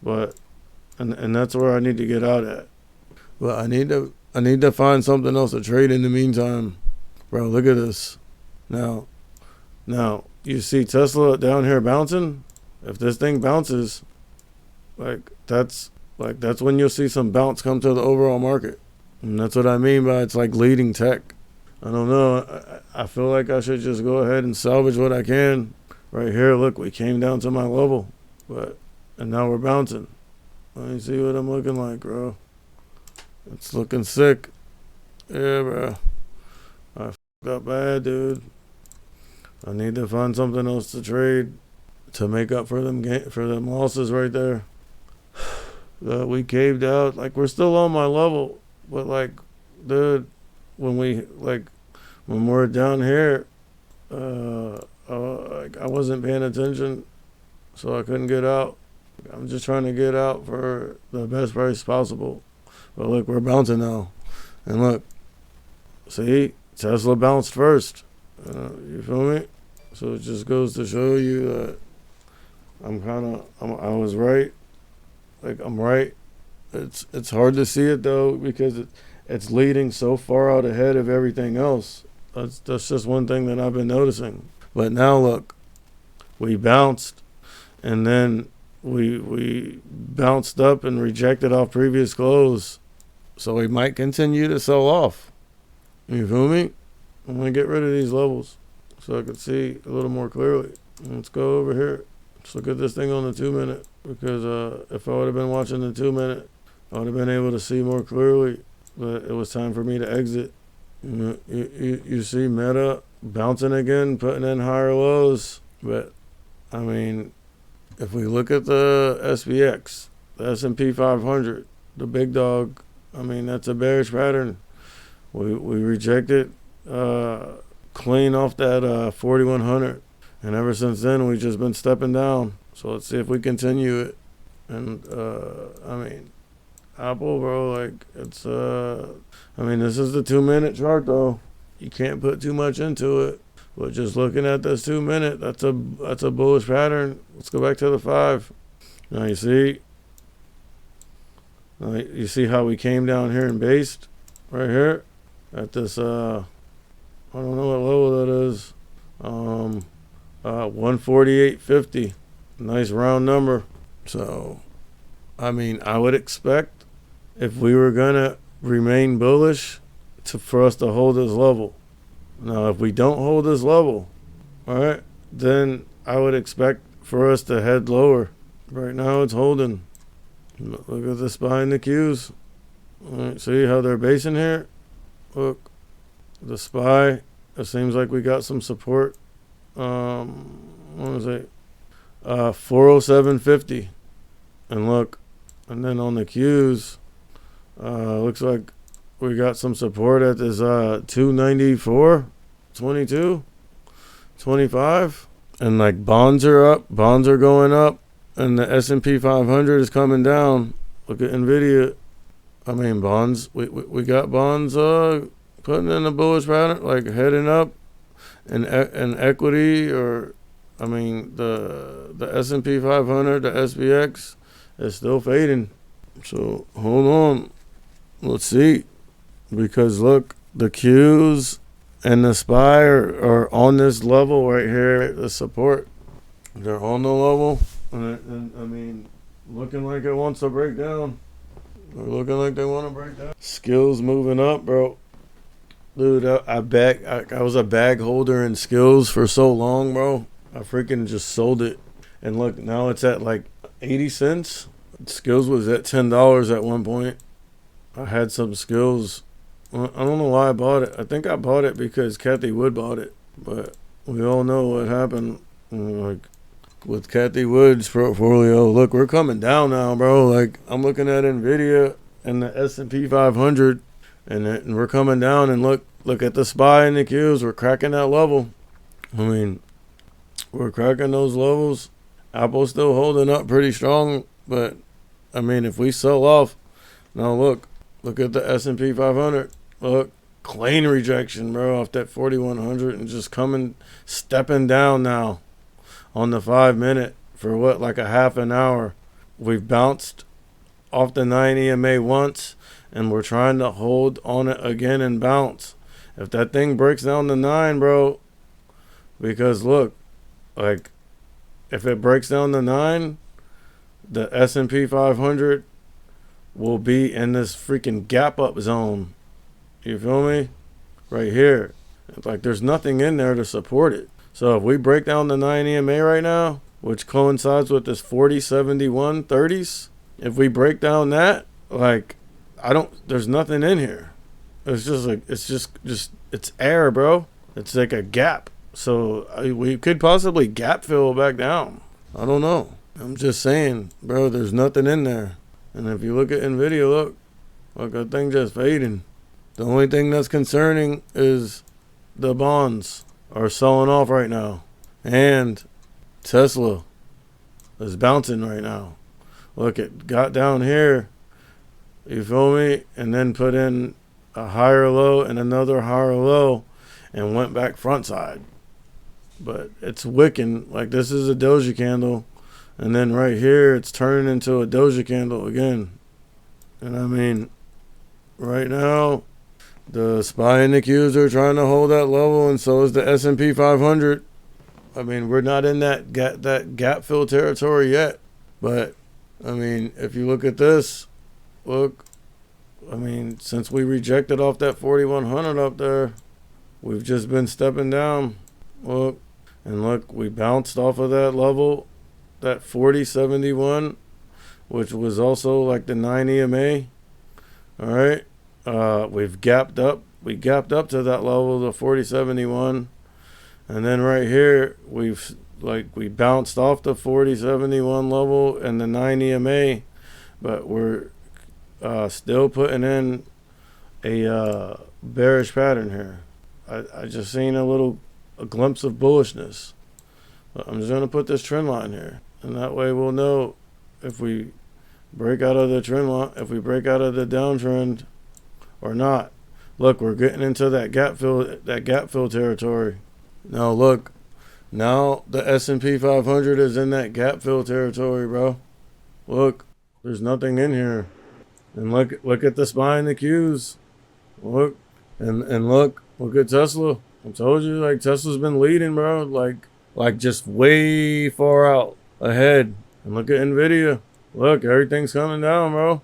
but and that's where I need to get out at. But I need to find something else to trade in the meantime. Bro, look at this. Now, you see Tesla down here bouncing? If this thing bounces, that's when you'll see some bounce come to the overall market. And that's what I mean by it's like leading tech. I don't know. I feel like I should just go ahead and salvage what I can. Right here, look, we came down to my level. And now we're bouncing. Let me see what I'm looking like, bro. It's looking sick. Yeah, bro. I f***ed up bad, dude. I need to find something else to trade to make up for them losses right there. We caved out. Like, we're still on my level, but like, dude, when we're down here, I wasn't paying attention, so I couldn't get out. I'm just trying to get out for the best price possible. But look, we're bouncing now, and look, see, Tesla bounced first. You feel me? So it just goes to show you that I was right. Like, I'm right. It's hard to see it though because it's leading so far out ahead of everything else. That's just one thing that I've been noticing. But now look, we bounced, and then we bounced up and rejected off previous close. So we might continue to sell off. You feel me? I'm gonna get rid of these levels so I can see a little more clearly. Let's go over here. Let's look at this thing on the 2-minute, because if I would have been watching the 2-minute, I would have been able to see more clearly. But it was time for me to exit. You see Meta bouncing again, putting in higher lows. But I mean, if we look at the SPX, the S&P 500, the big dog, I mean, that's a bearish pattern. We rejected clean off that 4100, and ever since then we've just been stepping down. So let's see if we continue it. And I mean, Apple, bro, like, it's I mean, this is the 2-minute chart though. You can't put too much into it. But just looking at this 2-minute, that's a bullish pattern. Let's go back to the 5. Now you see how we came down here and based right here at this I don't know what level that is. 148.50. Nice round number. So I mean, I would expect if we were gonna remain bullish for us to hold this level. Now, if we don't hold this level, all right, then I would expect for us to head lower. Right now, it's holding. Look at this behind the Qs. All right, see how they're basing here? Look, the SPY. It seems like we got some support. What was it? 407.50. And look, and then on the Qs, looks like we got some support at this 294, 22, 25. And like, bonds are up, bonds are going up, and the S&P 500 is coming down. Look at Nvidia. I mean, bonds, we got bonds putting in a bullish pattern, like heading up, and equity, or I mean, the S&P 500, the SPX is still fading. So hold on, let's see. Because look, the Qs and the SPY are on this level right here, the support. They're on the level, and I mean, looking like it wants to break down. They're looking like they want to break down. Skills moving up, bro. Dude, I was a bag holder in Skills for so long, bro. I freaking just sold it. And look, now it's at like 80 cents. Skills was at $10 at one point. I had some Skills. I don't know why I bought it. I think I bought it because Kathy Wood bought it. But we all know what happened, like, with Kathy Wood's portfolio. Look, we're coming down now, bro. Like, I'm looking at Nvidia and the S&P 500, and we're coming down. And look at the SPY and the Qs. We're cracking that level. I mean, we're cracking those levels. Apple's still holding up pretty strong, but I mean, if we sell off, now look at the S&P 500. Look, clean rejection, bro, off that 4100, and just stepping down now on the 5-minute for what, like a half an hour. we've bounced off the 9 EMA once, and we're trying to hold on it again and bounce. If that thing breaks down to 9, bro, because look, like, if it breaks down to 9, the S&P 500 will be in this freaking gap up zone. You feel me? Right here. It's like there's nothing in there to support it. So if we break down the 9 EMA right now, which coincides with this 4071 30s, if we break down that, like, there's nothing in here. It's just like, it's air, bro. It's like a gap. So we could possibly gap fill back down. I don't know. I'm just saying, bro, there's nothing in there. And if you look at NVIDIA, look, that thing just fading. The only thing that's concerning is the bonds are selling off right now. And Tesla is bouncing right now. Look, it got down here, you feel me? And then put in a higher low and another higher low and went back front side. But it's wicking. Like, this is a doji candle. And then right here, it's turning into a doji candle again. And I mean, right now, the SPY and the Qs are trying to hold that level, and so is the S&P 500. I mean, we're not in that gap fill territory yet. But, I mean, if you look at this, look, I mean, since we rejected off that 4100 up there, we've just been stepping down. Look, and look, we bounced off of that level, that 4071, which was also like the 9 EMA. All right. We've gapped up. We gapped up to that level, the 4071. And then right here, we bounced off the 4071 level and the 9 EMA, but we're still putting in a bearish pattern here. I just seen a glimpse of bullishness. But I'm just going to put this trend line here, and that way we'll know if we break out of the trend line, if we break out of the downtrend or not. Look, we're getting into that gap fill territory. Now look, now the S&P 500 is in that gap fill territory, bro. Look, there's nothing in here. And look at the SPY and the Qs. Look, and look at Tesla. I told you, like, Tesla's been leading, bro. Like just way far out ahead. And look at NVIDIA. Look, everything's coming down, bro.